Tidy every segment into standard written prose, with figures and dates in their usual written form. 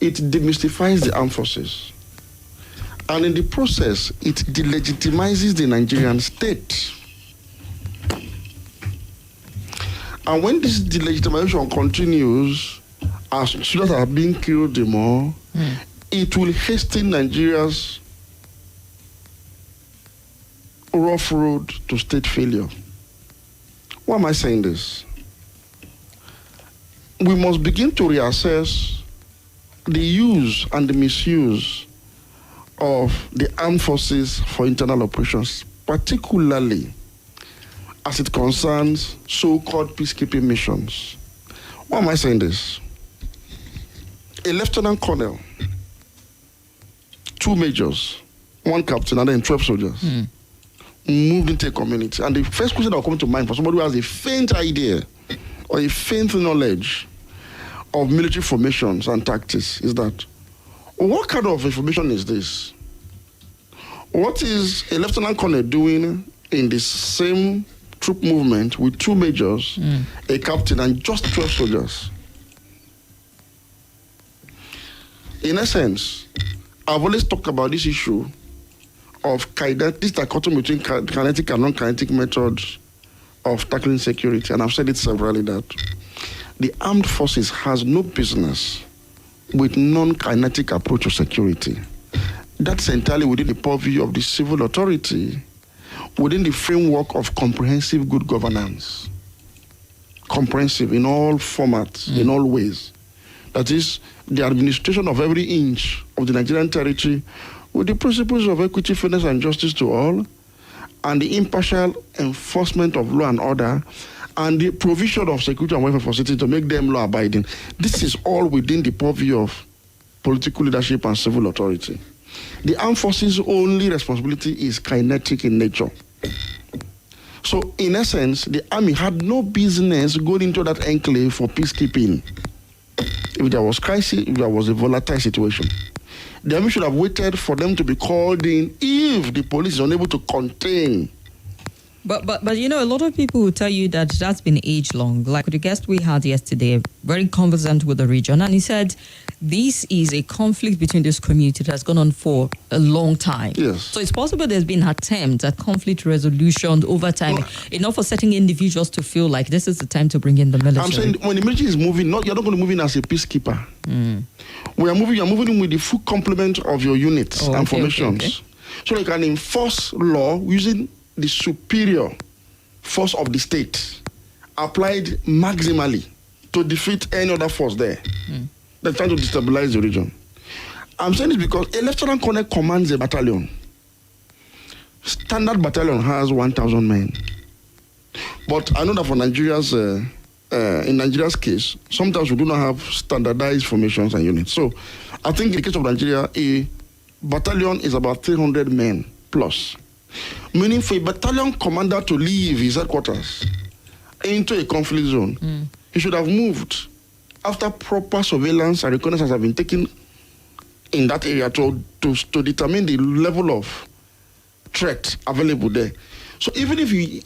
it demystifies the armed forces. And in the process, it delegitimizes the Nigerian state. And when this delegitimization continues, as students are being killed the more, it will hasten Nigeria's rough road to state failure. Why am I saying this? We must begin to reassess the use and the misuse of the armed forces for internal operations, particularly as it concerns so-called peacekeeping missions. Why am I saying this? A lieutenant colonel, 2 majors, 1 captain, and then 12 soldiers moved into a community. And the first question that will come to mind for somebody who has a faint idea or a faint knowledge of military formations and tactics is that, what kind of information is this? What is a lieutenant colonel doing in the same troop movement with 2 majors, a captain, and just 12 soldiers? In essence, I've always talked about this issue of this dichotomy between kinetic and non-kinetic methods of tackling security, and I've said it severally that the armed forces has no business with non-kinetic approach to security. That's entirely within the purview of the civil authority, within the framework of comprehensive good governance. Comprehensive in all formats, in all ways. That is, the administration of every inch of the Nigerian territory with the principles of equity, fairness, and justice to all, and the impartial enforcement of law and order, and the provision of security and welfare for citizens to make them law-abiding. This is all within the purview of political leadership and civil authority. The armed forces' only responsibility is kinetic in nature. So, in essence, the army had no business going into that enclave for peacekeeping. If there was crisis, if there was a volatile situation, the army should have waited for them to be called in if the police is unable to contain. But you know, a lot of people will tell you that that's been age-long. Like the guest we had yesterday, very conversant with the region, and he said this is a conflict between this community that's gone on for a long time. Yes. So it's possible there's been attempts at conflict resolution over time, enough for certain individuals to feel like this is the time to bring in the military. I'm saying when the military is moving, you're not going to move in as a peacekeeper. You're moving in with the full complement of your units and formations. Okay. So you can enforce law using the superior force of the state applied maximally to defeat any other force there. They're trying to destabilize the region. I'm saying this because a lieutenant colonel commands a battalion. Standard battalion has 1,000 men. But I know that for in Nigeria's case, sometimes we do not have standardized formations and units. So I think in the case of Nigeria, a battalion is about 300 men plus. Meaning for a battalion commander to leave his headquarters into a conflict zone, he should have moved after proper surveillance and reconnaissance have been taken in that area to determine the level of threat available there. So even if he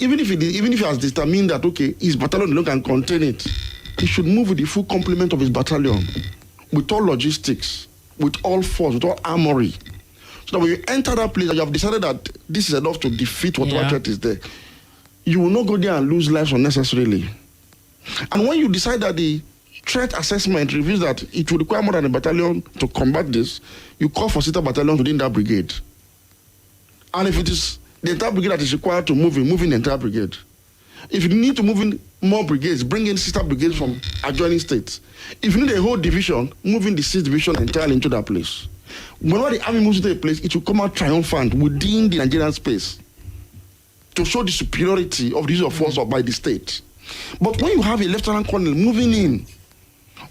has determined that okay, his battalion alone can contain it, he should move with the full complement of his battalion, with all logistics, with all force, with all armory. So that when you enter that place, you have decided that this is enough to defeat whatever threat is there. You will not go there and lose lives unnecessarily. And when you decide that the threat assessment reveals that it will require more than a battalion to combat this, you call for sister battalions within that brigade. And if it is the entire brigade that is required to move in the entire brigade. If you need to move in more brigades, bring in sister brigades from adjoining states. If you need a whole division, move in the 6th division entirely into that place. Whenever the army moves into a place, it will come out triumphant within the Nigerian space to show the superiority of the use of force by the state. But when you have a lieutenant colonel moving in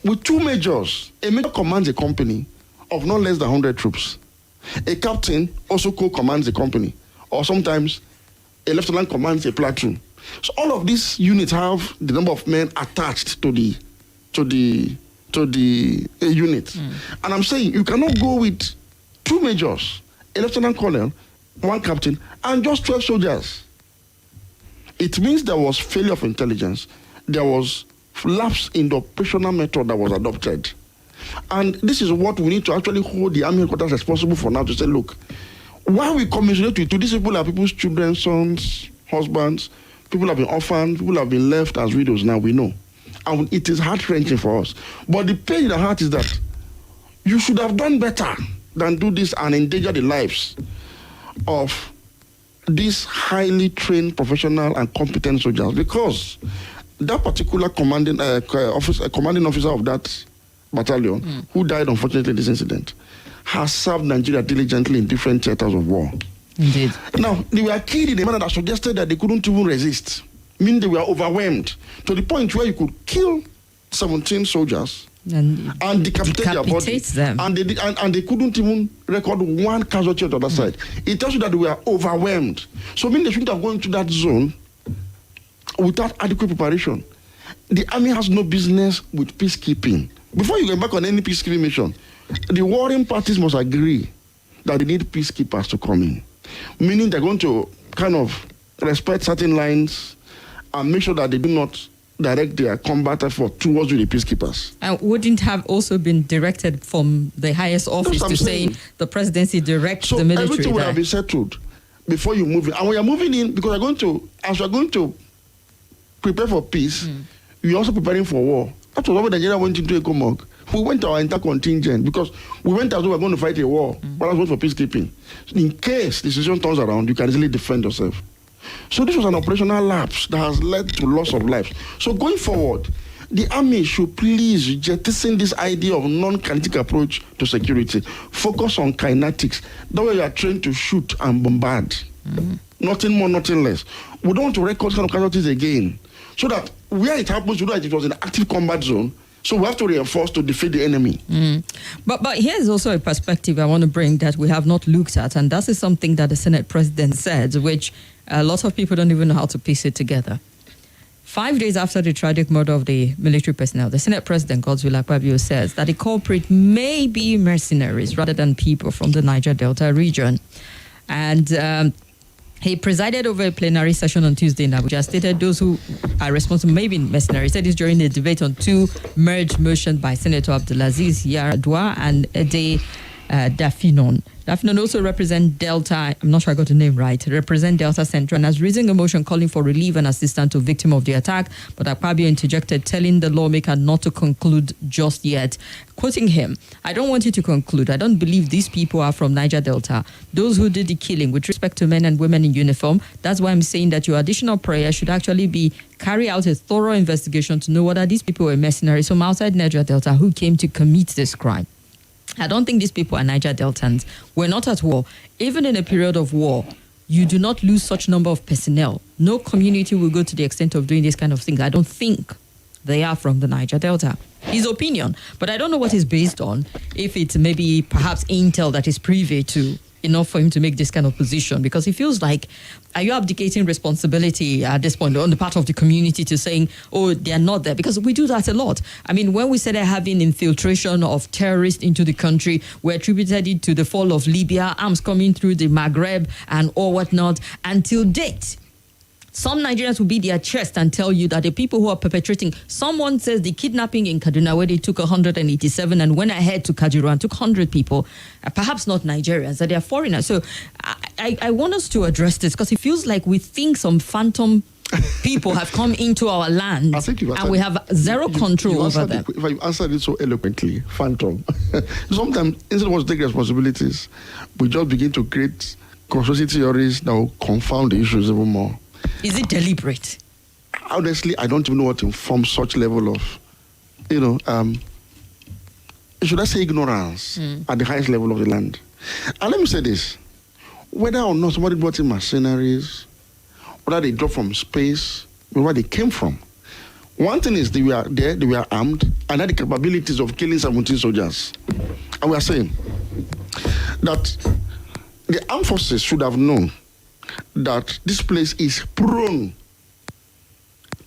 with 2 majors, a major commands a company of not less than 100 troops. A captain also co-commands a company, or sometimes a lieutenant commands a platoon. So all of these units have the number of men attached to the unit. And I'm saying you cannot go with 2 majors, a lieutenant colonel, 1 captain, and just 12 soldiers. It means there was failure of intelligence. There was lapse in the operational method that was adopted. And this is what we need to actually hold the army headquarters responsible for now, to say, look, why we commiserate with these people are people's children, sons, husbands, people have been orphaned, people have been left as widows now, we know. And it is heart-wrenching for us. But the pain in the heart is that you should have done better than do this and endanger the lives of these highly trained, professional, and competent soldiers, because that particular commanding officer of that battalion, who died unfortunately in this incident, has served Nigeria diligently in different theaters of war. Indeed. Now, they were killed in a manner that suggested that they couldn't even resist. Meaning they were overwhelmed to the point where you could kill 17 soldiers and decapitate their body. Them. And they couldn't even record one casualty on the other side. It tells you that they were overwhelmed. So meaning they shouldn't have gone to that zone without adequate preparation. The army has no business with peacekeeping. Before you embark on any peacekeeping mission, the warring parties must agree that they need peacekeepers to come in. Meaning they're going to kind of respect certain lines and make sure that they do not direct their combat effort towards the peacekeepers. And wouldn't have also been directed from the highest office to say the presidency directs the military. So everything would have been settled before you move in. And when you're moving in, because as you're going to prepare for peace, you're also preparing for war. That was why Nigeria went into ECOMOG. We went to our entire contingent because we went as though we were going to fight a war, but I was going for peacekeeping. In case the situation turns around, you can easily defend yourself. So this was an operational lapse that has led to loss of lives. So going forward, the army should please jettison this idea of non-kinetic approach to security. Focus on kinetics. That way you are trained to shoot and bombard. Nothing more, nothing less. We don't want to record kind of casualties again. So that where it happens, you know that it was an active combat zone. So we have to reinforce to defeat the enemy. But here's also a perspective I want to bring that we have not looked at, and that is something that the Senate President said, which a lot of people don't even know how to piece it together. 5 days after the tragic murder of the military personnel, the Senate President, Godswill Akpabio, says that the culprit may be mercenaries rather than people from the Niger Delta region. And he presided over a plenary session on Tuesday in Abuja, stated those who are responsible may be mercenaries. He said this during the debate on two merged motions by Senator Abdulaziz Yaradua and Ede Dafinon. Dafinon also represent Delta, I'm not sure I got the name right, represent Delta Central, and has risen a motion calling for relief and assistance to victim of the attack. But Akpabio interjected, telling the lawmaker not to conclude just yet. Quoting him, "I don't want you to conclude. I don't believe these people are from Niger Delta. Those who did the killing, with respect to men and women in uniform, that's why I'm saying that your additional prayer should actually be carry out a thorough investigation to know whether these people were mercenaries from outside Niger Delta who came to commit this crime. I don't think these people are Niger Deltans. We're not at war. Even in a period of war, you do not lose such number of personnel. No community will go to the extent of doing this kind of things. I don't think they are from the Niger Delta." His opinion, but I don't know what it's based on. If it's maybe perhaps intel that is privy to enough for him to make this kind of position, because he feels like, are you abdicating responsibility at this point on the part of the community to saying, oh, they're not there? Because we do that a lot. I mean, when we started having infiltration of terrorists into the country, we attributed it to the fall of Libya, arms coming through the Maghreb and all whatnot. Until date, some Nigerians will beat their chest and tell you that the people who are perpetrating, someone says the kidnapping in Kaduna where they took 187 and went ahead to Kajuru and took 100 people, perhaps not Nigerians, that they are foreigners. So I want us to address this because it feels like we think some phantom people have come into our land and we have zero control over them. If I answered it so eloquently, phantom. Sometimes, instead of us to take responsibilities, we just begin to create conspiracy theories that will confound the issues even more. Is it deliberate? Honestly, I don't even know what informs such level of, should I say ignorance at the highest level of the land. And let me say this, whether or not somebody brought in mercenaries, whether they dropped from space, where they came from, one thing is they were there, they were armed, and had the capabilities of killing 17 soldiers. And we are saying that the armed forces should have known that this place is prone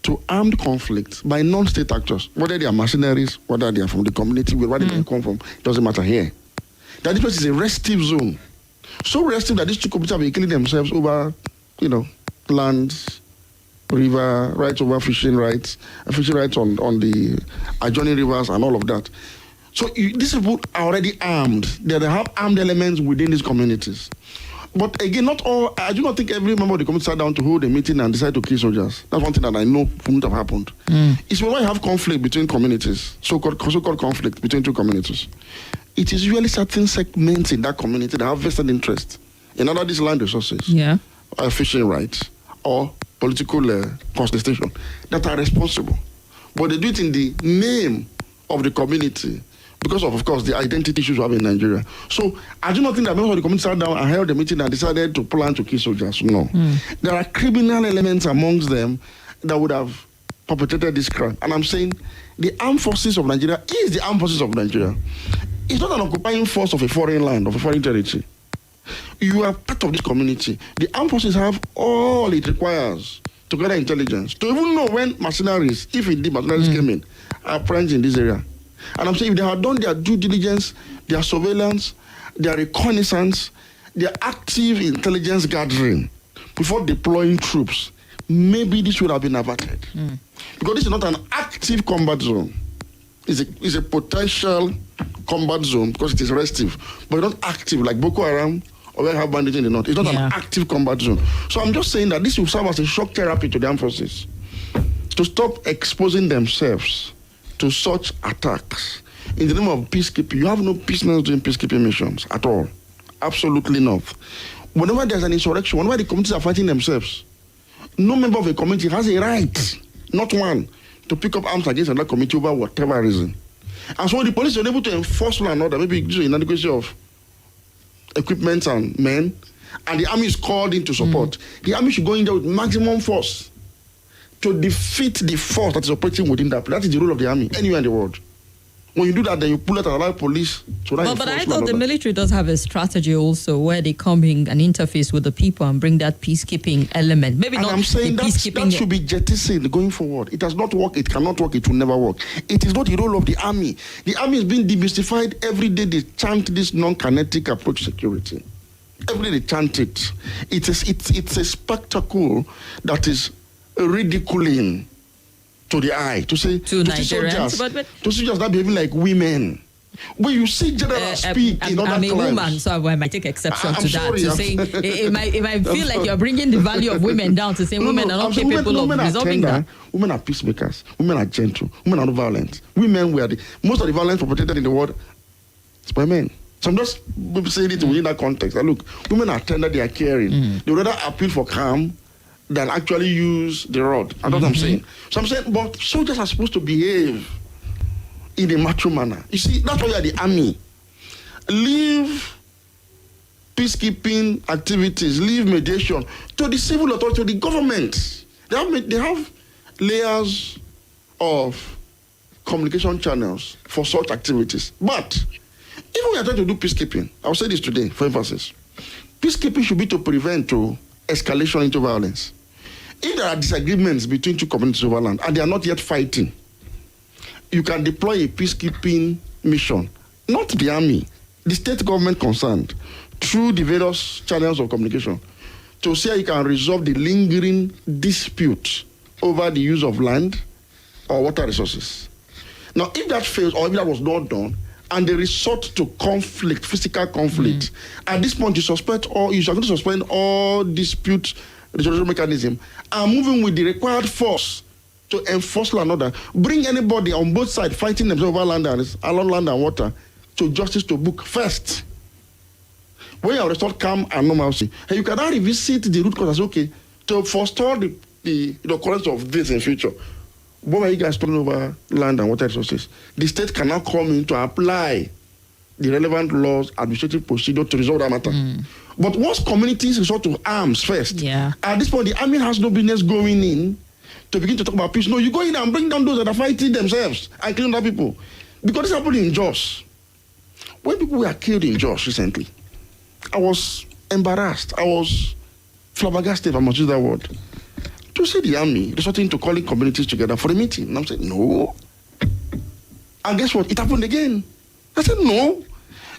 to armed conflict by non-state actors, whether they are mercenaries, whether they are from the community, wherever they come from, it doesn't matter here. That this place is a restive zone. So restive that these two communities have been killing themselves over, lands, river, rights over fishing rights on the adjoining rivers and all of that. So these people are already armed. They have armed elements within these communities. But again, not all. I do not think every member of the community sat down to hold a meeting and decide to kill soldiers. That's one thing that I know wouldn't have happened. It's when you have conflict between communities, so-called conflict between two communities. It is usually certain segments in that community that have vested interest in either these land resources, fishing rights, or political contestation that are responsible. But they do it in the name of the community because of course, the identity issues we have in Nigeria. So I do not think that members of the community sat down and held a meeting and decided to plan to kill soldiers. No. There are criminal elements amongst them that would have perpetrated this crime. And I'm saying the armed forces of Nigeria is the armed forces of Nigeria. It's not an occupying force of a foreign land, of a foreign territory. You are part of this community. The armed forces have all it requires to gather intelligence, to even know when mercenaries, if indeed mercenaries came in, are present in this area. And I'm saying if they have done their due diligence, their surveillance, their reconnaissance, their active intelligence gathering before deploying troops, maybe this would have been averted. Because this is not an active combat zone. It's a potential combat zone because it is restive, but not active like Boko Haram or we have bandits in the north. It's not an active combat zone. So I'm just saying that this will serve as a shock therapy to the armed forces to stop exposing themselves to such attacks. In the name of peacekeeping, you have no business doing peacekeeping missions at all. Absolutely not. Whenever there's an insurrection, whenever the communities are fighting themselves, no member of a community has a right, not one, to pick up arms against another community over whatever reason. And so when the police are able to enforce law and order, maybe due to inadequacy of equipment and men, and the army is called in to support, the army should go in there with maximum force to defeat the force that is operating within that. That is the role of the army anywhere in the world. When you do that, then you pull out and allow police to enforce. But I thought the military does have a strategy also where they come in and interface with the people and bring that peacekeeping element. Maybe and not I'm saying the peacekeeping. That should be jettisoned going forward. It does not work. It cannot work. It will never work. It is not the role of the army. The army is being demystified every day. They chant this non-kinetic approach to security. Every day they chant it. It's a spectacle that is ridiculing to the eye to say to Nigerians, to soldiers that behaving like women. When you see generals speak in other I'm a climes, woman, so I might take exception to that. Sorry, to say it might feel like you're bringing the value of women down to say women are not capable of resolving that. Women are peacemakers. Women are gentle. Women are not violent. Women were most of the violence perpetrated in the world is by men. So I'm just saying it within that context. That look, women are tender. They are caring. They would rather appeal for calm than actually use the rod. That's what I'm saying. So I'm saying, but soldiers are supposed to behave in a macho manner. You see, that's why you are the army. Leave peacekeeping activities, leave mediation to the civil authority, to the government. They have layers of communication channels for such activities. But if we are trying to do peacekeeping, I'll say this today for emphasis. Peacekeeping should be to prevent escalation into violence. If there are disagreements between two communities over land and they are not yet fighting, you can deploy a peacekeeping mission, not the army, the state government concerned, through the various channels of communication, to see how you can resolve the lingering dispute over the use of land or water resources. Now, if that fails or if that was not done, and they resort to conflict, physical conflict, at this point you are going to suspend all dispute resolution mechanism and moving with the required force to enforce law and order. Bring anybody on both sides fighting themselves over along land and water to justice to book first. When you restore calm and normalcy, and you can now revisit the root cause as okay to forestall the occurrence of this in future. What are you guys talking over land and water resources? The state can now come in to apply the relevant laws, administrative procedure to resolve that matter. But once communities resort to arms first, at this point the army has no business going in to begin to talk about peace. No, you go in and bring down those that are fighting themselves and killing other people. Because this happened in Jos. When people were killed in Jos recently, I was embarrassed. I was flabbergasted, if I must use that word. To see the army resorting to calling communities together for a meeting. And I'm saying, no. And guess what? It happened again. I said, no.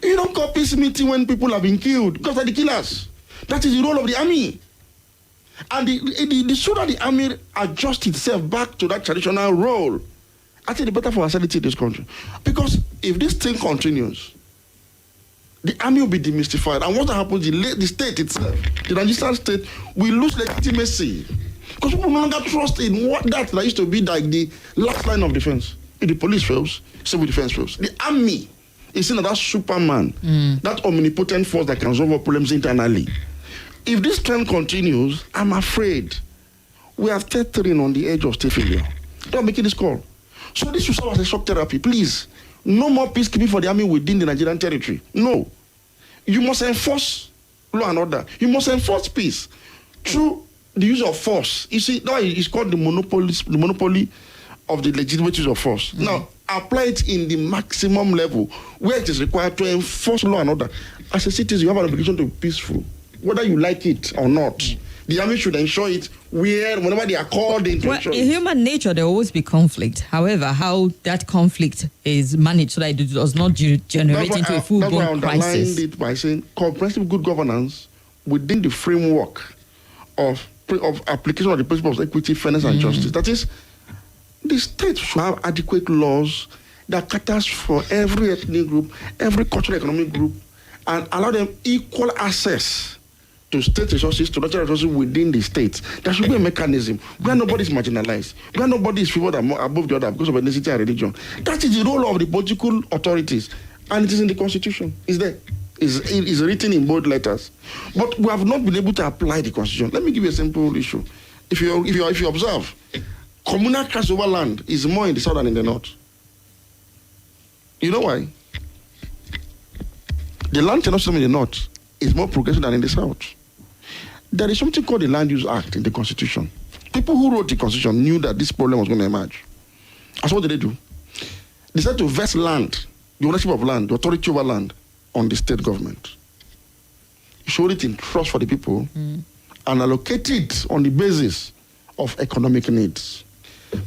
You don't call peace meeting when people have been killed because they're the killers. That is the role of the army. And the sooner the army adjusts itself back to that traditional role I think it's better for our sanity in this country. Because if this thing continues, the army will be demystified. And what happens, the state itself, the Nigerian state, will lose legitimacy. Because people no longer trust in what that used to be like the last line of defense. If the police fails, civil defense fails. The army is seen as that Superman, that omnipotent force that can solve our problems internally. If this trend continues, I'm afraid we are teetering on the edge of state failure. Don't make this call. So this should serve as a shock therapy, please. No more peacekeeping for the army within the Nigerian territory. No. You must enforce law and order. You must enforce peace through the use of force. You see, that is called the monopoly of the legitimate use of force. Now, apply it in the maximum level where it is required to enforce law and order. As a citizen, you have an obligation to be peaceful, whether you like it or not. The army should ensure it whenever they are called in to ensure it. In human nature, there will always be conflict. However, how that conflict is managed so that it does not generate into a full-blown crisis. I underlined it by saying comprehensive good governance within the framework of application of the principles of equity, fairness, and justice. That is, the state should have adequate laws that caters for every ethnic group, every cultural economic group, and allow them equal access to state resources, to natural resources within the state. There should be a mechanism where nobody is marginalized, where nobody is favored above the other because of ethnicity and religion. That is the role of the political authorities, and it is in the Constitution. It's there. It's written in bold letters. But we have not been able to apply the Constitution. Let me give you a simple issue. If you observe, communal class over land is more in the south than in the north. You know why? The land tenure system in the north is more progressive than in the south. There is something called the Land Use Act in the Constitution. People who wrote the Constitution knew that this problem was going to emerge. And so what did they do? They said to vest land, the ownership of land, the authority over land, on the state government. You should hold it in trust for the people and allocate it on the basis of economic needs.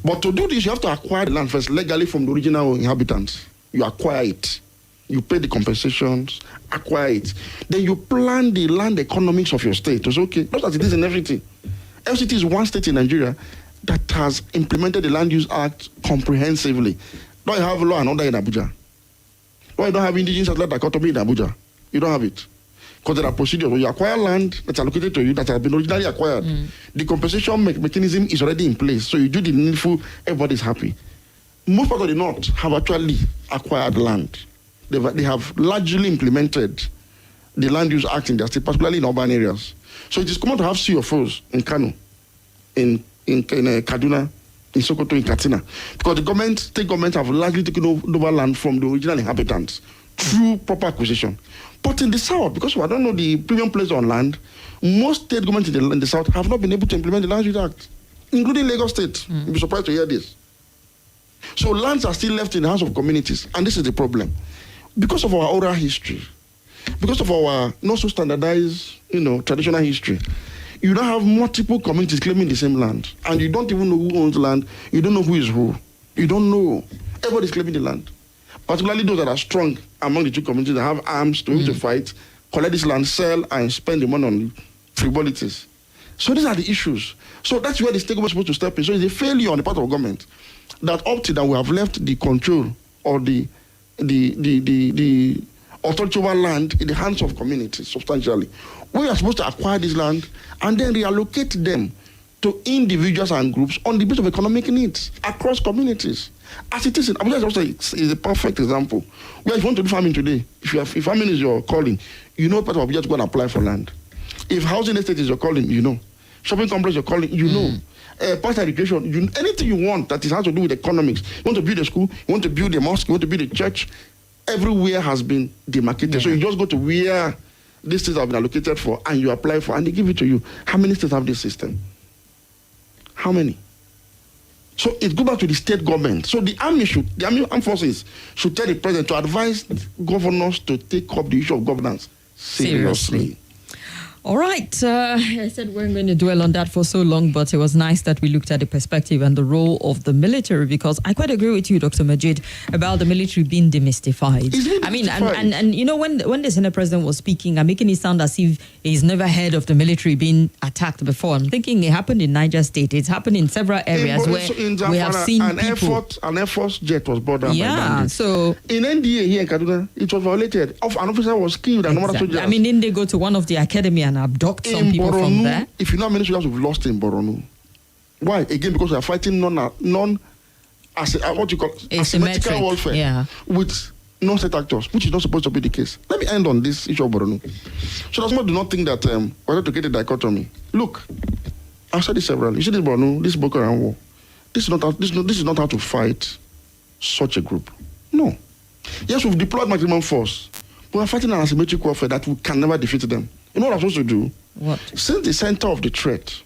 But to do this, you have to acquire the land first legally from the original inhabitants. You acquire it. You pay the compensations, acquire it. Then you plan the land economics of your state. It's okay, not as it is in everything. FCT is one state in Nigeria that has implemented the Land Use Act comprehensively. Don't you have law and order in Abuja? Why you don't have indigenous satellite dichotomy in Abuja? You don't have it. Because there are procedures. When you acquire land that's allocated to you, that has been originally acquired, the compensation mechanism is already in place. So you do the needful, everybody's happy. Most part of the North have actually acquired land. They have largely implemented the Land Use Act in their state, particularly in urban areas. So it is common to have CFOs in Kano, in Kaduna, in Sokoto, in Katsina, because the state government have largely taken over land from the original inhabitants through proper acquisition. But in the south, because I don't know the premium placed on land, most state governments in the south have not been able to implement the Land Use Act, including Lagos State. You'll be surprised to hear this. So lands are still left in the hands of communities, and this is the problem. Because of our oral history, because of our not so standardized, traditional history, you don't have multiple communities claiming the same land, and you don't even know who owns land. You don't know who is who. You don't know. Everybody's claiming the land, particularly those that are strong among the two communities that have arms to be able to fight, collect this land, sell, and spend the money on frivolities. So these are the issues. So that's where the state government is supposed to step in. So it's a failure on the part of government that up to that we have left the control or the authority over land in the hands of communities substantially. We are supposed to acquire this land and then reallocate them to individuals and groups on the basis of economic needs across communities. As it is in Abuja is a perfect example. Where if you want to do farming today, if farming is your calling, you know part of Abuja to go and apply for land. If housing estate is your calling, you know. Shopping complex is your calling, you know. Past education, anything you want that has to do with economics. You want to build a school, you want to build a mosque, you want to build a church, everywhere has been demarcated. So you just go to where these states have been allocated for and you apply for and they give it to you. How many states have this system? How many? So it goes back to the state government. So the armed forces should tell the president to advise governors to take up the issue of governance seriously. All right. I said we weren't going to dwell on that for so long, but it was nice that we looked at the perspective and the role of the military, because I quite agree with you, Dr. Majeed, about the military being demystified. It's I mean, demystified. and you know, when the Senate president was speaking and making it sound as if he's never heard of the military being attacked before, I'm thinking it happened in Niger State. It's happened in several areas where we have seen an people. Air Force jet was brought down by Yeah, bandits. so In NDA here in Kaduna, it was violated. An officer was killed and normal soldiers. I mean, didn't they go to one of the academy and abduct some in people Borno, from there? if you know how many soldiers we've lost in Borno. Why? Again, because we are fighting what you call asymmetrical warfare, yeah. with non-state actors, which is not supposed to be the case. Let me end on this issue of Borno. So that's why do not think that we're going to get a dichotomy. Look, I've said this several. You see this Borno, this Boko Haram war. This is not how to fight such a group. No. Yes, we've deployed maximum force, but we're fighting an asymmetric warfare that we can never defeat them. You know what I'm supposed to do? What? Since the center of the threat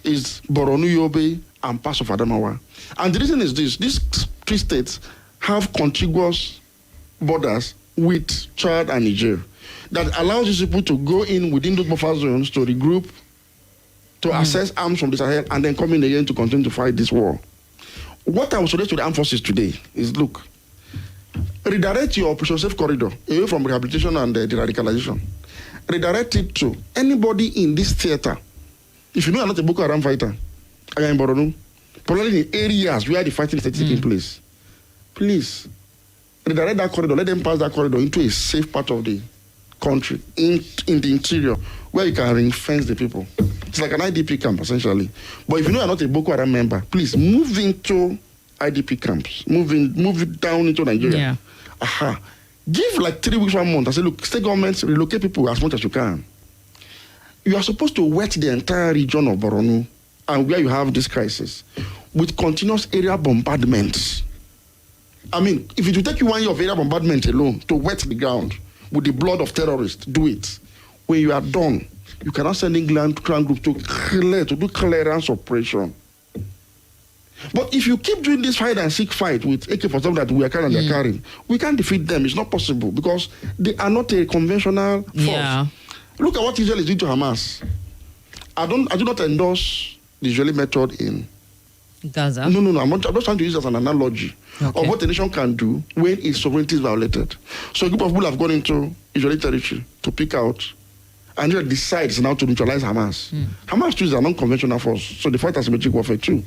is Borno, Yobe, and parts of Adamawa, and the reason is this: these three states have contiguous borders with Chad and Niger that allows these people to go in within those buffer zones to regroup, to access arms from the Sahel, and then come in again to continue to fight this war. What I would suggest to the armed forces today is, look, redirect your Operation Safe Corridor away from rehabilitation and de-radicalization. Redirect it to anybody in this theater. If you know you're not a Boko Haram fighter, I am in Borno, probably in areas where the fighting is taking place, please redirect that corridor. Let them pass that corridor into a safe part of the country, in the interior, where you can ring fence the people. It's like an IDP camp, essentially. But if you know you're not a Boko Haram member, please move into IDP camps. Move it down into Nigeria. Yeah. Aha. Give like 3 weeks, 1 month. I say, look, state governments, relocate people as much as you can. You are supposed to wet the entire region of Borno and where you have this crisis with continuous area bombardments. I mean, if it will take you 1 year of area bombardment alone to wet the ground with the blood of terrorists, do it. When you are done, you cannot send in ground group to do clearance operation. But if you keep doing this hide and seek fight with AK-47 that we are carrying, they're carrying, we can't defeat them. It's not possible because they are not a conventional force. Yeah. Look at what Israel is doing to Hamas. I do not endorse the Israeli method in Gaza. No. I'm just trying to use it as an analogy of what a nation can do when its sovereignty is violated. So a group of people have gone into Israeli territory to pick out, and Israel decides now to neutralize Hamas. Hamas too is an unconventional force, so they fight asymmetric warfare too.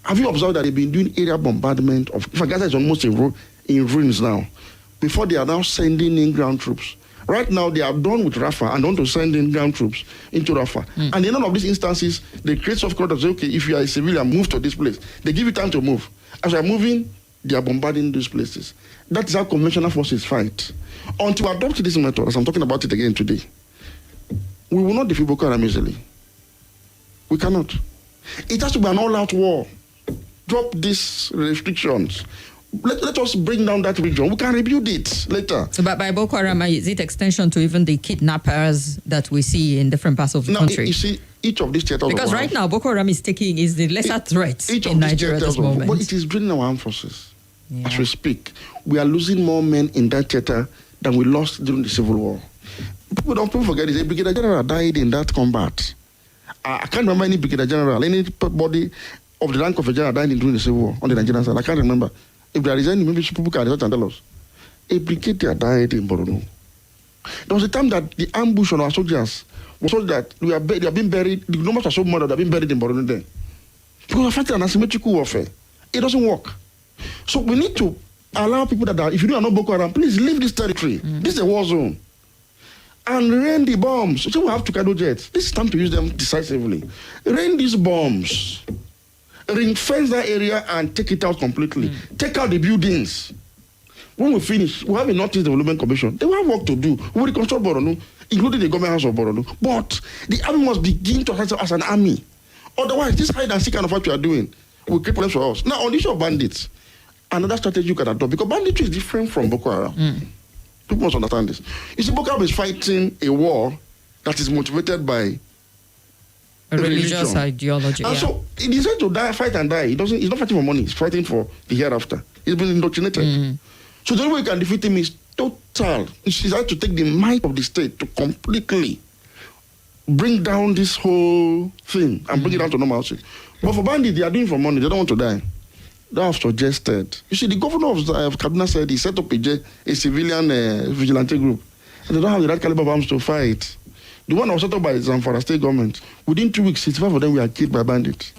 Have you observed that they've been doing area bombardment of Gaza is almost in ruins now, before they are now sending in ground troops? Right now, they are done with Rafah and want to send in ground troops into Rafah. And in none of these instances, they create soft corridors. Say, okay, if you are a civilian, move to this place. They give you time to move. As they are moving, they are bombarding these places. That is how conventional forces fight. Until we adopt this method, as I'm talking about it again today, we will not defeat Boko Haram easily. We cannot. It has to be an all-out war. Drop these restrictions. Let us bring down that region. We can rebuild it later. So by Boko Haram, is it extension to even the kidnappers that we see in different parts of the country? You see, each of these theaters because right now, Boko Haram is the lesser threat in Nigeria at this moment. But it is draining our armed forces. As we speak, we are losing more men in that theater than we lost during the Civil War. People forget this. A brigadier general died in that combat. I can't remember any brigadier general, anybody of the rank of a general died during the Civil War on the Nigerian side. I can't remember. If there is any, maybe people can research and tell us. A brigadier died in Borno. There was a time that the ambush on our soldiers was so that they are being buried, the numbers are so murdered, they are being buried in Borno there. Because we're fighting an asymmetrical warfare. It doesn't work. So we need to allow people that are, if you are not Boko Haram, please leave this territory. This is a war zone. And rain the bombs. So we have Tucano jets. This is time to use them decisively. Rain these bombs. Ring fence that area and take it out completely. Take out the buildings. When we finish, we have a Northeast Development Commission. They will have work to do. We will reconstruct Borno, including the government house of Borno. But the army must begin to act as an army. Otherwise, this hide and seek kind of what you are doing will create problems for us. Now, on the issue of bandits, another strategy you can adopt, because banditry is different from Boko Haram. People must understand this. You see, Boko Haram is fighting a war that is motivated by a religious ideology. And so he decides to fight and die. He's not fighting for money, he's fighting for the hereafter. He's been indoctrinated. So the only way you can defeat him is total. He decides to take the might of the state to completely bring down this whole thing and bring it down to normalcy. But for bandits, they are doing it for money. They don't want to die. They have suggested. You see, the governor of Kaduna said he set up a civilian vigilante group. And they don't have the right caliber of arms to fight. The one that was set up by the Zamfara state government, within 2 weeks, 65 of them were killed by bandits.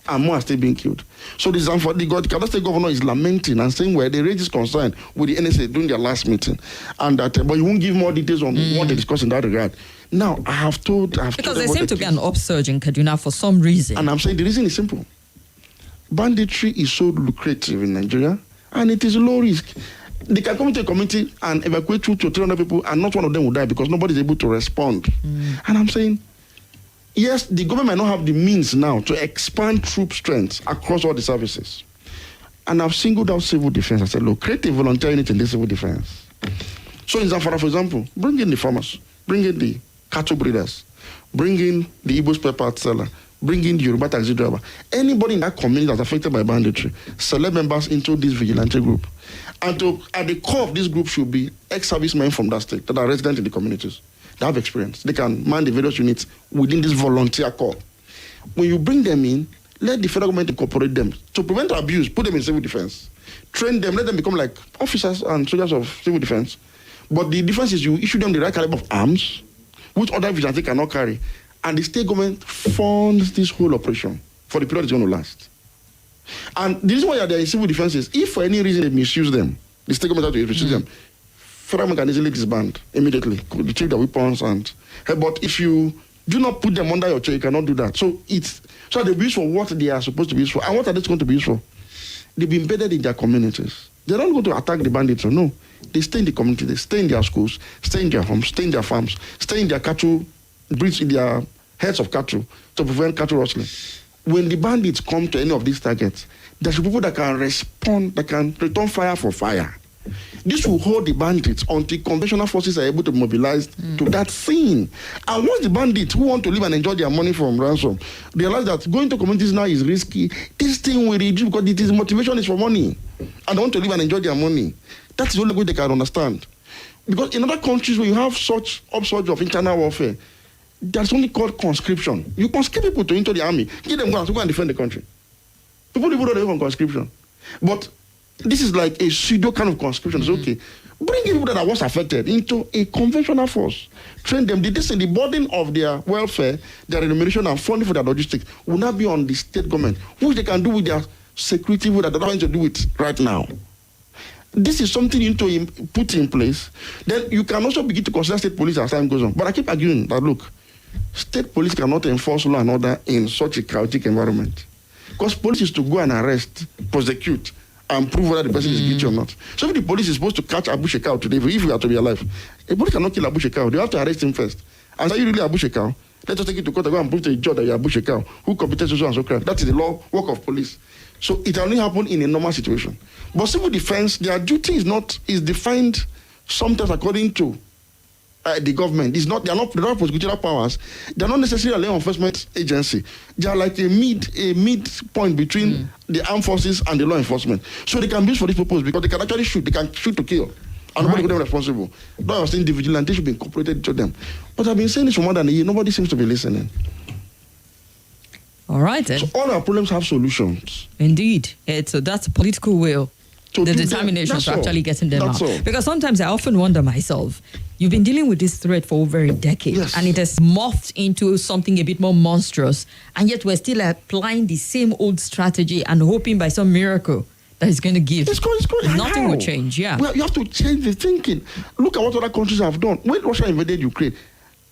And more are still being killed. So the Kaduna state governor is lamenting and saying, well, they raised this concern with the NSA during their last meeting. And that, but you won't give more details on what they discussed in that regard. Now, I have told because there seems to be an upsurge in Kaduna for some reason. And I'm saying the reason is simple. Banditry is so lucrative in Nigeria, and it is low risk. They can come to a community and evacuate 200 to 300 people, and not one of them will die because nobody is able to respond. And I'm saying, yes, the government might not have the means now to expand troop strength across all the services. And I've singled out civil defense. I said, look, create a volunteer unit in the civil defense. So in Zamfara, for example, bring in the farmers, bring in the cattle breeders, bring in the Igbo spare parts seller, bring in the Yoruba taxi driver. Anybody in that community that's affected by banditry, select members into this vigilante group. And at the core of this group should be ex-servicemen from that state that are resident in the communities. They have experience. They can man the various units within this volunteer corps. When you bring them in, let the federal government incorporate them. To prevent abuse, put them in civil defense. Train them, let them become like officers and soldiers of civil defense. But the difference is you issue them the right caliber of arms, which other vigilantes cannot carry. And the state government funds this whole operation for the period it's going to last. And the reason why they are in civil defense is if for any reason they misuse them, the state government has to misuse them, federal government can easily disband immediately, retrieve their weapons. But if you do not put them under your chair, you cannot do that. So they'll be used for what they are supposed to be used for. And what are they going to be used for? They'll be embedded in their communities. They're not going to attack the bandits. No. They stay in the community. They stay in their schools, stay in their homes, stay in their farms, stay in their cattle, breeds in their heads of cattle to prevent cattle rustling. When the bandits come to any of these targets, there should be people that can respond, that can return fire for fire. This will hold the bandits until conventional forces are able to mobilize to that scene. And once the bandits who want to live and enjoy their money from ransom realize that going to communities now is risky, this thing will reduce because it is motivation is for money. And they want to live and enjoy their money. That's the only way they can understand. Because in other countries where you have such upsurge of internal warfare, that's only called conscription. You conscript people to into the army, give them guns to go and defend the country. People don't know on conscription. But this is like a pseudo kind of conscription. It's okay. Bring people that are once affected into a conventional force. Train them. The burden of their welfare, their remuneration and funding for their logistics will not be on the state government, which they can do with their security, that they're trying to do it right now. This is something you need to put in place. Then you can also begin to consider state police as time goes on. But I keep arguing that, look, state police cannot enforce law and order in such a chaotic environment. Because police is to go and arrest, prosecute, and prove whether the person is guilty or not. So if the police is supposed to catch Abu Shekau today, if we are to be alive, a police cannot kill Abu Shekau. They have to arrest him first. And say, you really Abu Shekau? Let us take it to court and go and prove to the judge that you are Abu Shekau, who committed so and so crime. That is the law work of police. So it only happen in a normal situation. But civil defense, their duty is defined sometimes according to the government. They are not prosecutorial powers. They are not necessarily a law enforcement agency. They are like a mid point between the armed forces and the law enforcement. So they can be used for this purpose because they can actually shoot. They can shoot to kill. And nobody hold them responsible. But I was saying the vigilante should be incorporated into them. But I've been saying this for more than a year. Nobody seems to be listening. All right then. So all our problems have solutions. Indeed. That's a political will. The determination to actually getting them out. All. Because sometimes I often wonder myself, you've been dealing with this threat for over a decade, and it has morphed into something a bit more monstrous, and yet we're still applying the same old strategy and hoping by some miracle that it's going to give. It's going. Nothing will change, yeah. Well, you have to change the thinking. Look at what other countries have done. When Russia invaded Ukraine,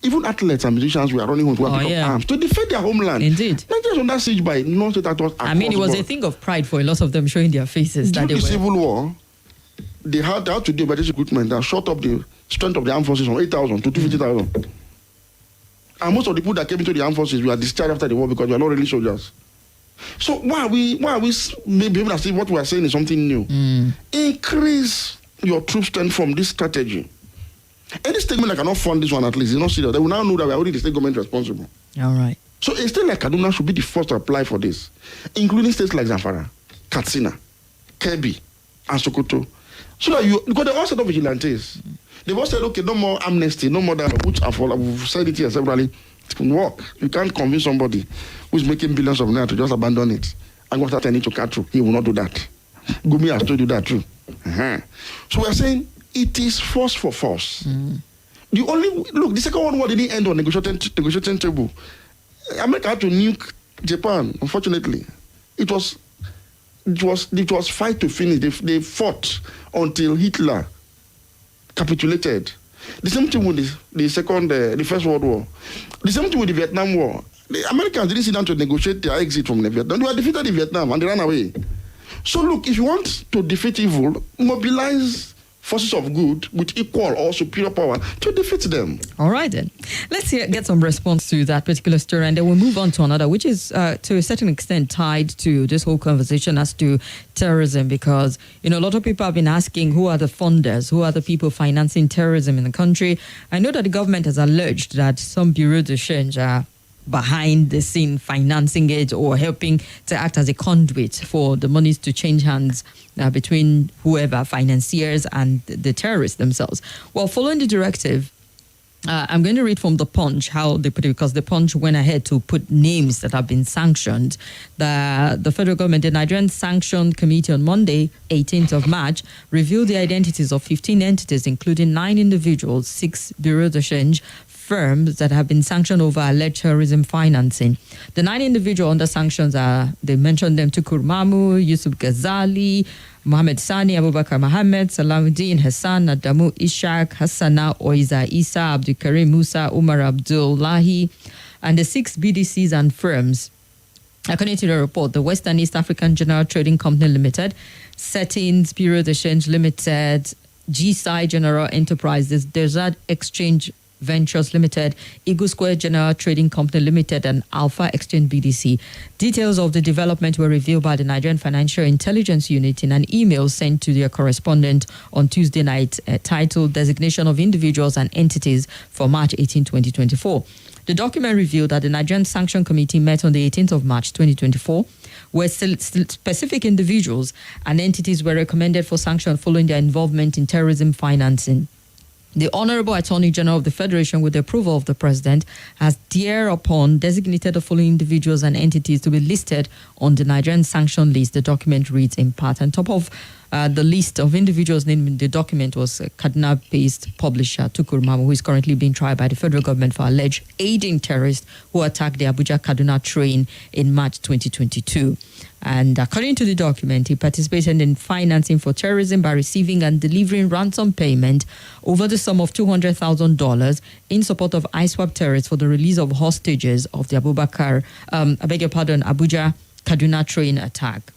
even athletes and musicians were running home to arms to defend their homeland. Indeed. Nigeria's under siege by non-state actors. It was a thing of pride for a lot of them showing their faces. During the Civil War, they had to do emergency recruitment that shot up the strength of the armed forces from 8,000 to 250,000. And most of the people that came into the armed forces were discharged after the war because they were not really soldiers. So why are we maybe even as if what we are saying is something new? Increase your troop strength from this strategy. Any statement that cannot fund this one at least is not serious. They will now know that we are already the state government responsible. All right. So a state like Kaduna should be the first to apply for this, including states like Zamfara, Katsina, Kebbi, and Sokoto. So that because they all set up vigilantes. They've all said, okay, no more amnesty, no more that, which we've said it here severally. It can work. You can't convince somebody who's making billions of naira to just abandon it and go start turning to cattle. He will not do that. Gumi has told you that too. So we are saying it is force for force. The only look, the second one didn't end on negotiating table. America had to nuke Japan. Unfortunately, it was fight to finish. They fought until Hitler capitulated. The same thing with the First World War. The same thing with the Vietnam War. The Americans didn't sit down to negotiate their exit from the Vietnam. They were defeated in Vietnam and they ran away. So look, if you want to defeat evil, mobilize forces of good with equal or superior power to defeat them. All right, then. Let's get some response to that particular story, and then we'll move on to another, which is to a certain extent tied to this whole conversation as to terrorism, because, a lot of people have been asking who are the funders, who are the people financing terrorism in the country. I know that the government has alleged that some bureaux de change are behind the scene financing it or helping to act as a conduit for the monies to change hands between whoever, financiers and the terrorists themselves. Well, following the directive, I'm going to read from The Punch how they put it, because The Punch went ahead to put names that have been sanctioned. The federal government, the Nigerian Sanction Committee on Monday, 18th of March, revealed the identities of 15 entities, including 9 individuals, 6 bureaux de change, firms that have been sanctioned over alleged terrorism financing. The 9 individuals under sanctions are, they mentioned them, Tukur Mamu, Yusuf Ghazali, Mohammed Sani, Abubakar Mohammed, Salamuddin Hassan, Adamu Ishaq, Hassana Oiza Isa, Abdul Karim Musa, Umar Abdullahi, and the 6 BDCs and firms. According to the report, the Western East African General Trading Company Limited, Settings Bureau de Change Limited, GSI General Enterprises, Desert Exchange Ventures Limited, Eagle Square General Trading Company Limited, and Alpha Exchange BDC. Details of the development were revealed by the Nigerian Financial Intelligence Unit in an email sent to their correspondent on Tuesday night, titled Designation of Individuals and Entities for March 18, 2024. The document revealed that the Nigerian Sanction Committee met on the 18th of March 2024, where specific individuals and entities were recommended for sanction following their involvement in terrorism financing. The Honorable Attorney General of the Federation, with the approval of the President, has thereupon designated the following individuals and entities to be listed on the Nigerian sanction list. The document reads in part. On top of the list of individuals named in the document was Kaduna-based publisher Tukur Mamu, who is currently being tried by the federal government for alleged aiding terrorists who attacked the Abuja-Kaduna train in March 2022. And according to the document, he participated in financing for terrorism by receiving and delivering ransom payment over the sum of $200,000 in support of ISWAP terrorists for the release of hostages of the Abuja-Kaduna train attack.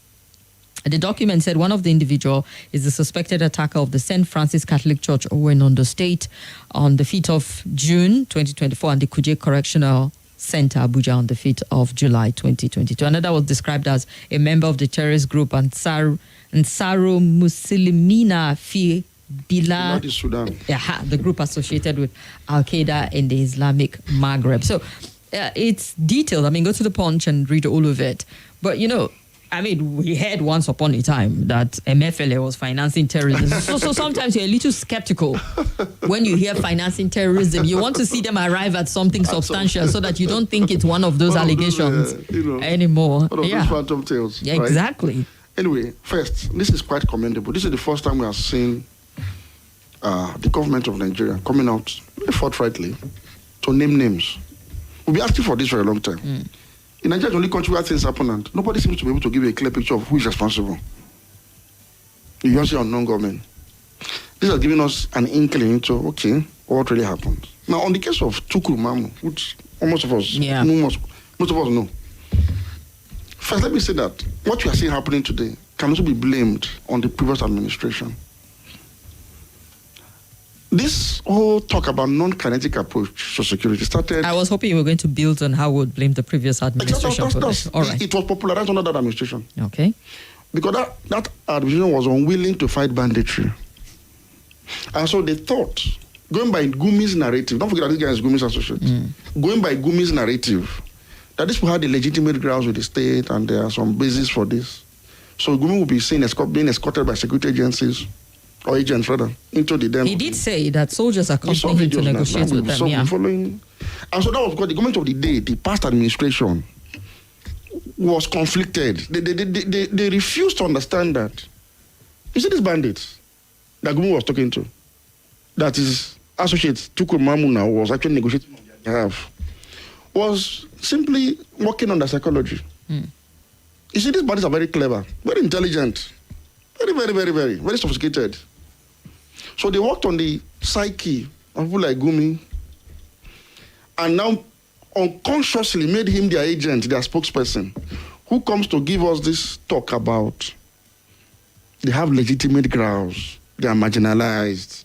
The document said one of the individual is the suspected attacker of the St. Francis Catholic Church, Owen, State, on the 5th of June 2024, and the Kuje Correctional Center, Abuja, on the 5th of July 2022. Another was described as a member of the terrorist group Ansaru Muslimina fi Bila, Sudan. The group associated with Al-Qaeda in the Islamic Maghreb. So it's detailed. I mean, go to the Punch and read all of it. But, we heard once upon a time that MFLA was financing terrorism. So sometimes you're a little skeptical when you hear financing terrorism. You want to see them arrive at something substantial so that you don't think it's one of those allegations anymore. One of those phantom tales. Yeah, right? Exactly. Anyway, first, this is quite commendable. This is the first time we are seeing the government of Nigeria coming out forthrightly to name names. We've been asking for this for a long time. In Nigeria, the only country where things happen, and nobody seems to be able to give a clear picture of who is responsible. You just see unknown government. This has given us an inkling into, what really happened. Now, on the case of Tukur Mamu, which most of us know. First, let me say that what we are seeing happening today can also be blamed on the previous administration. This whole talk about non-kinetic approach to security started... I was hoping you were going to build on how we would blame the previous administration for this. All right. It was popularized under that administration. Okay. Because that administration was unwilling to fight banditry. And so they thought, going by Gumi's narrative, don't forget that this guy is Gumi's associate, going by Gumi's narrative, that this people had a legitimate grounds with the state and there are some basis for this. So Gumi will be seen being escorted by security agencies or agents rather, into the den. He did say that soldiers are accompanying him to negotiate with them. Yeah. Following. And so that was because the government of the day, the past administration, was conflicted. They refused to understand that. You see these bandits that Gumi was talking to, that his associate Tukur Mamuna was actually negotiating on their behalf, was simply working on their psychology. You see, these bandits are very clever, very intelligent, very sophisticated. So they worked on the psyche of people like Gumi, and now unconsciously made him their agent, their spokesperson, who comes to give us this talk about they have legitimate grounds, they are marginalized,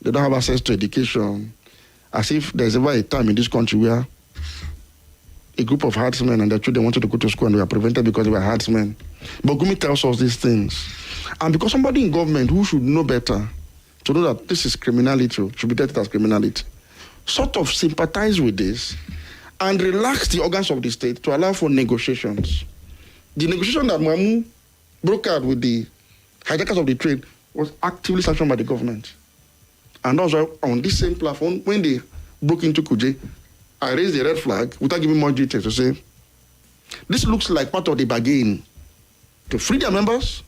they don't have access to education, as if there's ever a time in this country where a group of herdsmen and their children wanted to go to school and they were prevented because they were herdsmen. But Gumi tells us these things. And because somebody in government who should know better, to know that this is criminality, should be treated as criminality, sort of sympathize with this and relax the organs of the state to allow for negotiations. The negotiation that Mamu brokered with the hijackers of the trade was actively sanctioned by the government. And also on this same platform, when they broke into Kuje, I raised the red flag without giving more details to say, this looks like part of the bargain to free their members,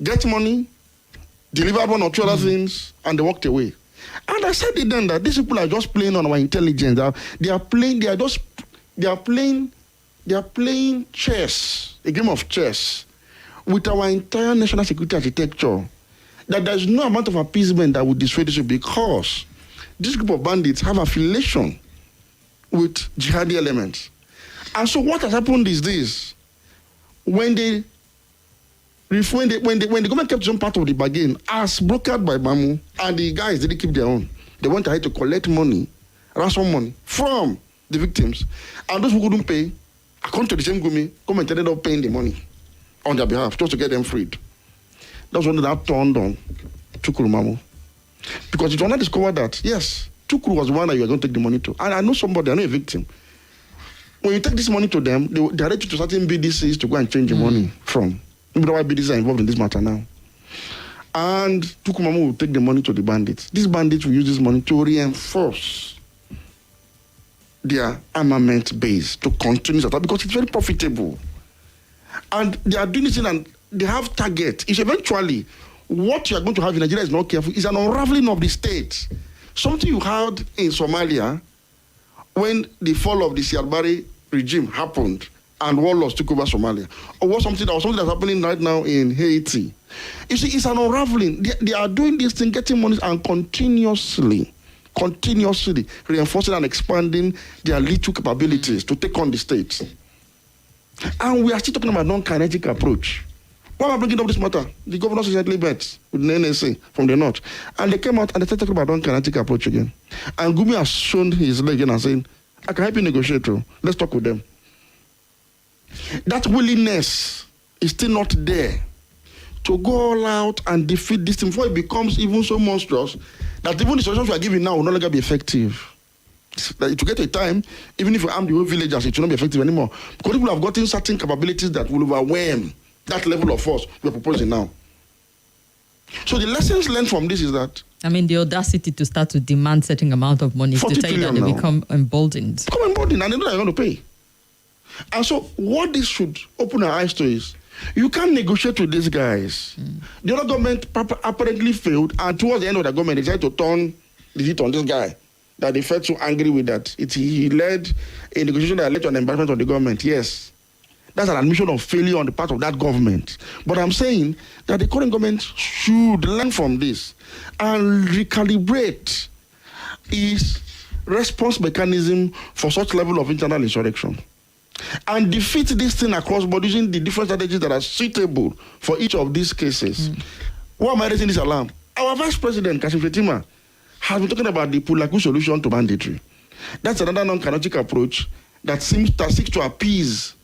get money, deliver one or two other things, and they walked away. And I said it then that these people are just playing on our intelligence. They are playing chess, a game of chess, with our entire national security architecture. That there's no amount of appeasement that would dissuade this because this group of bandits have affiliation with jihadi elements. And so what has happened is this: when the government kept some part of the bargain as brokered by Mamu, and the guys didn't keep their own, they went ahead to collect money, ransom money from the victims, and those who couldn't pay, according to the same government ended up paying the money on their behalf just to get them freed. That's when that turned on Tukuru Mamu, because it was not discovered that yes, Tukuru was the one that you were going to take the money to. And I know somebody, I know a victim. When you take this money to them, they direct you to certain BDCs to go and change the money from. Maybe that's why BDCs are involved in this matter now. And Tukuru Mamu will take the money to the bandits. These bandits will use this money to reinforce their armament base to continue that because it's very profitable. And they are doing this and they have target. It's eventually what you are going to have in Nigeria is not careful. It's an unraveling of the state. Something you had in Somalia when the fall of the Siad regime happened and warlords took over Somalia, or something that's happening right now in Haiti. You see, it's an unraveling. They are doing this thing, getting money and continuously reinforcing and expanding their little capabilities to take on the state. And we are still talking about non-kinetic approach. Why am I bringing up this matter? The governors recently met with the NSA from the north, and they came out and they started talking about non-kinetic approach again. And Gumi has shown his leg again and saying, I can help you negotiate too. Let's talk with them. That willingness is still not there to go all out and defeat this thing before it becomes even so monstrous that even the solutions we are giving now will no longer be effective. To get a time, even if you arm the whole villagers, it will not be effective anymore. Because people have gotten certain capabilities that will overwhelm that level of force we're proposing now. So the lessons learned from this is that... I mean, the audacity to start to demand certain amount of money to tell you that they become emboldened. Become emboldened and they know they're going to pay. And so what this should open our eyes to is, you can't negotiate with these guys. The other government apparently failed, and towards the end of the government, they tried to turn the heat on this guy that they felt so angry with that. He led a negotiation that led to an embarrassment of the government. Yes. That's an admission of failure on the part of that government. But I'm saying that the current government should learn from this and recalibrate its response mechanism for such level of internal insurrection. And defeat this thing across board using the different strategies that are suitable for each of these cases. Why am I raising this alarm? Our Vice President, Kashim Shettima, has been talking about the Pulaku solution to banditry. That's another non-kinetic approach that seeks to appease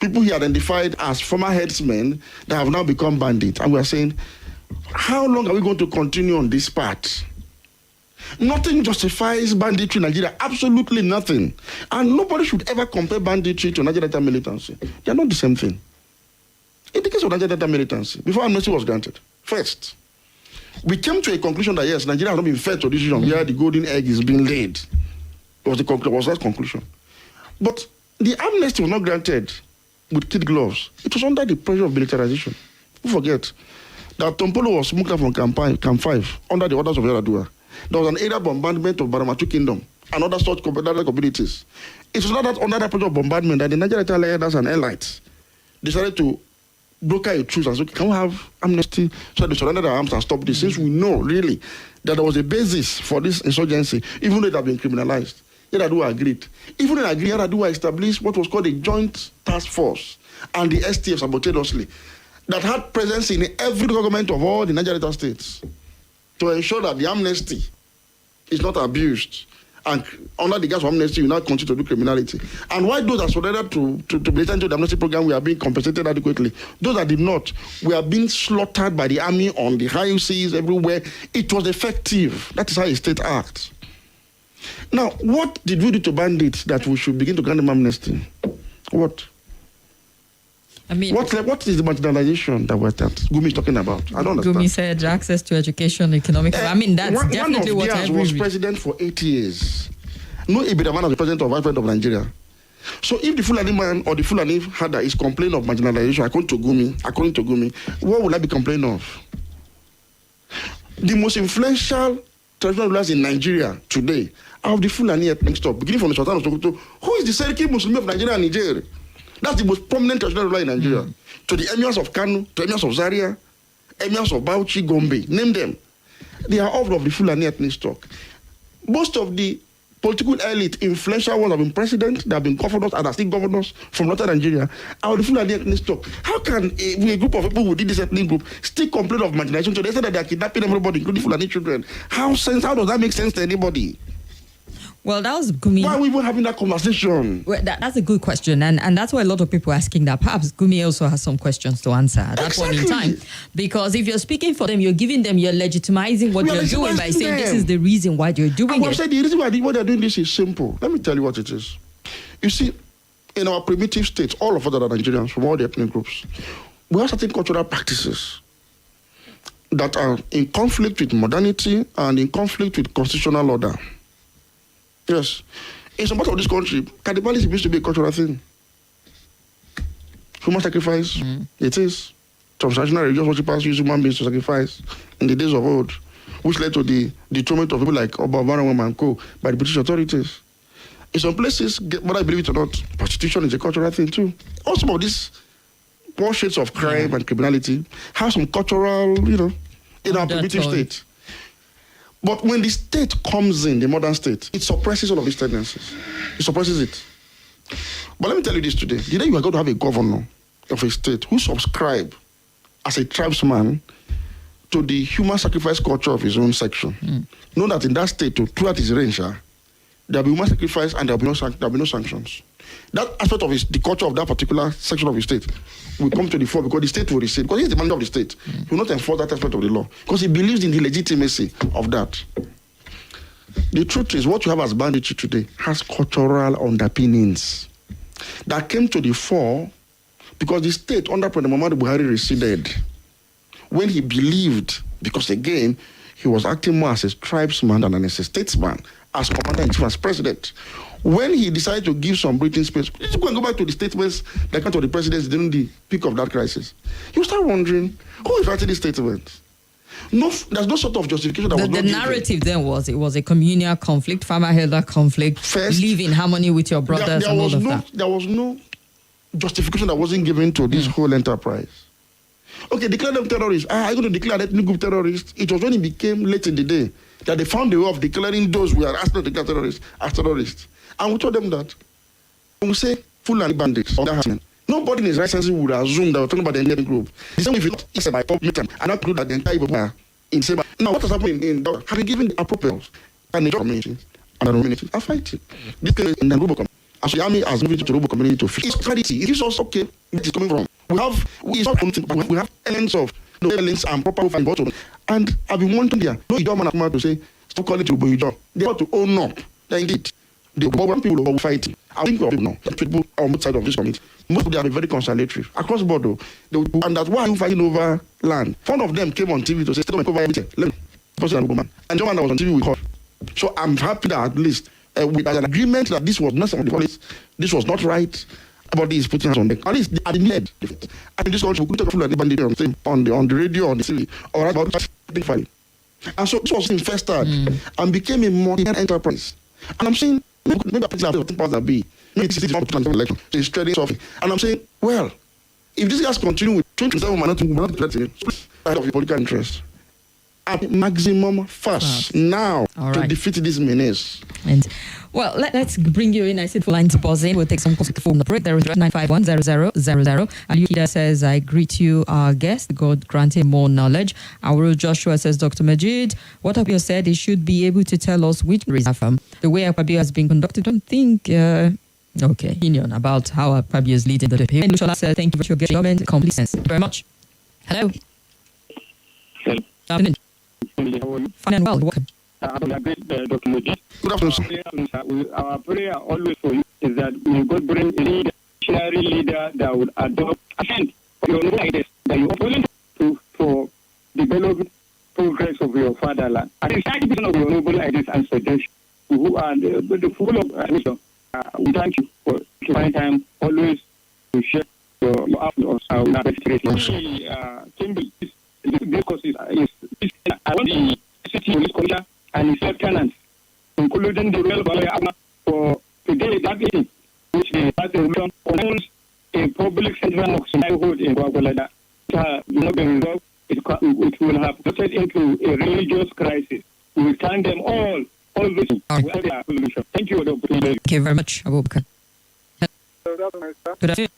people he identified as former headsmen that have now become bandits. And we are saying, how long are we going to continue on this path? Nothing justifies banditry in Nigeria. Absolutely nothing. And nobody should ever compare banditry to Nigeria Delta militancy. They are not the same thing. In the case of Nigeria Delta militancy, before amnesty was granted, first, We came to a conclusion that yes, Nigeria has not been fair to this region where the golden egg is being laid. Was that conclusion. But the amnesty was not granted with kid gloves. It was under the pressure of militarization. Don't forget that Tompolo was smuggled from Camp 5 under the orders of Yaradua. There was an area bombardment of Baramatu Kingdom and other such communities. It was under that pressure of bombardment that the Nigerian leaders and allies decided to broker a truce and say, can we have amnesty so they surrender their arms and stop this? Since we know really that there was a basis for this insurgency, even though it had been criminalized. Yaradua agreed. Even in agreed, Yaradua established what was called a joint task force and the STF simultaneously that had presence in every government of all the Nigerian states to ensure that the amnesty is not abused. And under the gas of amnesty, we now continue to do criminality. And why those that surrendered to be into the amnesty program, we are being compensated adequately. Those that did not, we are being slaughtered by the army on the high seas everywhere. It was effective. That is how a state acts. Now, what did we do to bandits that we should begin to grant them amnesty? What? I mean, what is the marginalization that Gumi is talking about? I don't understand. Gumi said access to education, economic. I mean, that's definitely what I was president for 8 years. No Ibidaman was the president of Vice President of Nigeria. So if the Fulani man or the Fulani father is complaining of marginalization, according to Gumi, what would I be complaining of? The most influential traditional rulers in Nigeria today are of the Fulani ethnic stock, beginning from the Sultan of Sokoto, who is the Seriki Muslim of Nigeria and Niger. That's the most prominent traditional ruler in Nigeria. To the emirs of Kano, to emirs of Zaria, emirs of Bauchi, Gombe, name them. They are all of the Fulani ethnic stock. Most of the political elite, influential ones have been presidents, they have been governors, and are still governors from northern Nigeria, are the Fulani ethnic stock. How can a group of people who did this ethnic group still complain of marginalization to the extent that they are kidnapping everybody, including Fulani children? How does that make sense to anybody? Well, that was Gumi. Why are we even having that conversation? Well, that's a good question. And that's why a lot of people are asking that. Perhaps Gumi also has some questions to answer at that point in time. Because if you're speaking for them, you're giving them, you're legitimizing what you're doing by saying this is the reason why you're doing it. I said the reason why they're doing this is simple. Let me tell you what it is. You see, in our primitive states, all of us that are Nigerians, from all the ethnic groups, we have certain cultural practices that are in conflict with modernity and in conflict with constitutional order. Yes. In some parts of this country, cannibalism used to be a cultural thing. Human sacrifice, it is. Some traditional religious worshippers use human beings to sacrifice in the days of old, which led to the dethronement of people like Obamarama and Co. by the British authorities. In some places, whether I believe it or not, prostitution is a cultural thing too. All some of these more shades of crime and criminality have some cultural, in our primitive state. But when the state comes in, the modern state, it suppresses all of these tendencies. It suppresses it. But let me tell you this today. The day you are going to have a governor of a state who subscribe as a tribesman to the human sacrifice culture of his own section, know that in that state, throughout his reign, there will be human sacrifice and there will be no sanctions. That aspect of the culture of that particular section of the state will come to the fore because the state will receive. Because he's the manager of the state. He will not enforce that aspect of the law because he believes in the legitimacy of that. The truth is, what you have as banditry today has cultural underpinnings that came to the fore because the state under President Muhammadu Buhari receded when he believed, because again, he was acting more as a tribesman than as a statesman, as commander-in-chief, as president. When he decided to give some breathing space, let's go back to the statements that came to the president during the peak of that crisis. You start wondering, who is writing these statements? No, there's no sort of justification that was not given. The narrative then was, it was a communal conflict, farmer-herder conflict, first, live in harmony with your brothers and all of that. There was no justification that wasn't given to this whole enterprise. Okay, declare them terrorists. Are you going to declare an ethnic group terrorists? It was when it became late in the day that they found a way of declaring those who are asked to declare terrorists as terrorists. And we told them that. When we say Fulani bandits, nobody in his right senses would assume that we're talking about the ethnic group. The same if you it's about public and not include that the entire Abuja in same. Now, what has happened in having given the appropriate and the community and the community are fighting. This case in the Rubo community. As the army has moved to the Rubo community to fix clarity, it gives us okay where it is coming from. We have elements of elements and proper and bottom. And I've been wanting there. No, you don't want to say, stop calling it Rubo job. They have to own up. Indeed. The one people who are fighting. I think we have now. People on both sides of this community Most of them are very conciliatory. Across the board, though, and that's why I'm fighting over land. One of them came on TV to say, "Stop over everything." Let me, and the one that was on TV we called. So I'm happy that at least we had an agreement that this was not some of the police, this was not right. Everybody is putting hands on them. At least at the end. And this also we talk about the on the radio, on the TV, or about the file. And so this was infested and became a modern enterprise. And I'm saying, maybe I think powers that be, maybe this is not to election, so it's trading something. And I'm saying, well, if these guys continue with 27 minutes, threatening, of the political interest, at maximum fast now to defeat this menace. And well, let's bring you in. I said for lines buzzing. We'll take some phone break. There is 951-0000. And Yukida says, I greet you, our guest. God grant him more knowledge. Our Joshua says, Dr. Majeed, what have you said? He should be able to tell us which reason the way Akpabio has been conducted. Don't think opinion about how Akpabio is leading the debate. And Lushola said, thank you for your government complete sense. Thank you very much. Hello. Hello. Afternoon. Fine and well. Welcome. Dr. Majeed. Good afternoon, sir. Our prayer always for you is that we God bring a leader that would adopt assent for your noble ideas, that you are willing to for develop progress of your fatherland. And it's 90% of your noble ideas and suggestions who are the full of wisdom. We thank you for finding time always to share your outlook on our Kimberly, this course is I want the city police commissioner and his lieutenants, including the Royal Barrier for today that meeting, which they had the mission announced a public central of neighborhood in Guagualada. Will not be resolved. It will have resulted into a religious crisis. We will thank them all this. Thank you, Dr. Thank you very much, Abubakar. Good afternoon. God bless you.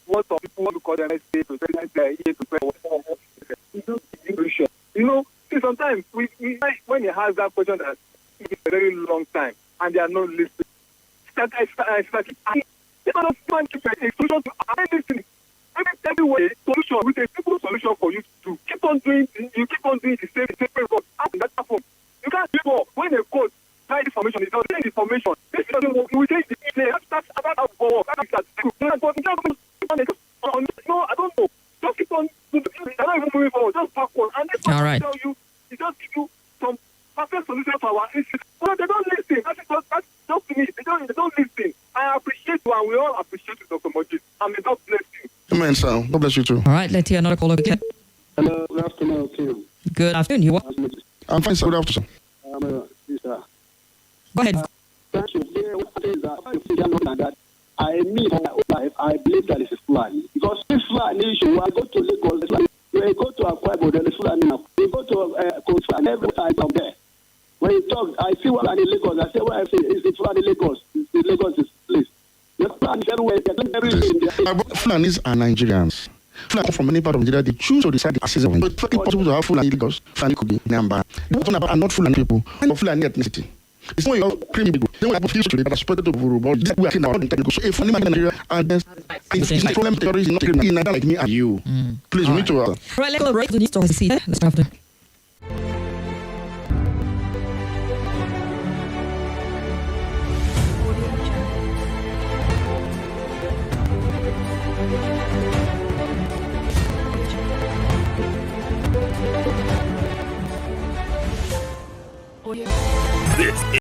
What some people want to call them SDA to sometimes when you ask that question that it's a very long time and they are not listening. Every way solution with a simple solution for you to keep on doing the same record. That happen. You can't do more when a coach hide information, it's not saying information. This doesn't work. We take the play. That's about how to work. No, I don't know. Just keep on. They're not even moving forward. Just backward. And this one tell you, it just give you some perfect solution for our issue. Well, they don't listen. That's just to me. They don't listen. I appreciate you, and we all appreciate you, Dr. Majeed. And may God bless you. Amen, sir. God bless you too. All right, let's hear another caller. Okay. Hello, good afternoon, Kim. Good afternoon. You are? I'm fine, sir. Good afternoon, sir. Go ahead. Thank you. That I mean, in my own life, I believe that it's a Fulani. Because this Fulani issue, I go to Lagos, we go to Akwa Ibom, there is Fulani now. We go to Kofa, and every time I'm there. When you talk, I see Fulani Lagos. I say, what I say is the Fulani Lagos. The Lagos is place. The Fulani everywhere. Fulanis are Nigerians. Fulani from many parts of Nigeria, they choose to decide the access of it. It's very possible to have Fulani Lagos. Fulani could be Namba. Are not Fulani people. Fulani ethnicity. It's not your creamy people. They will have to that are spread to Buruba. We are in our technical. So if only Nigeria and then it's not problem terrorists not in Nigeria like me and you. Please, we need to. Right, let's break the news to see. Let's after. This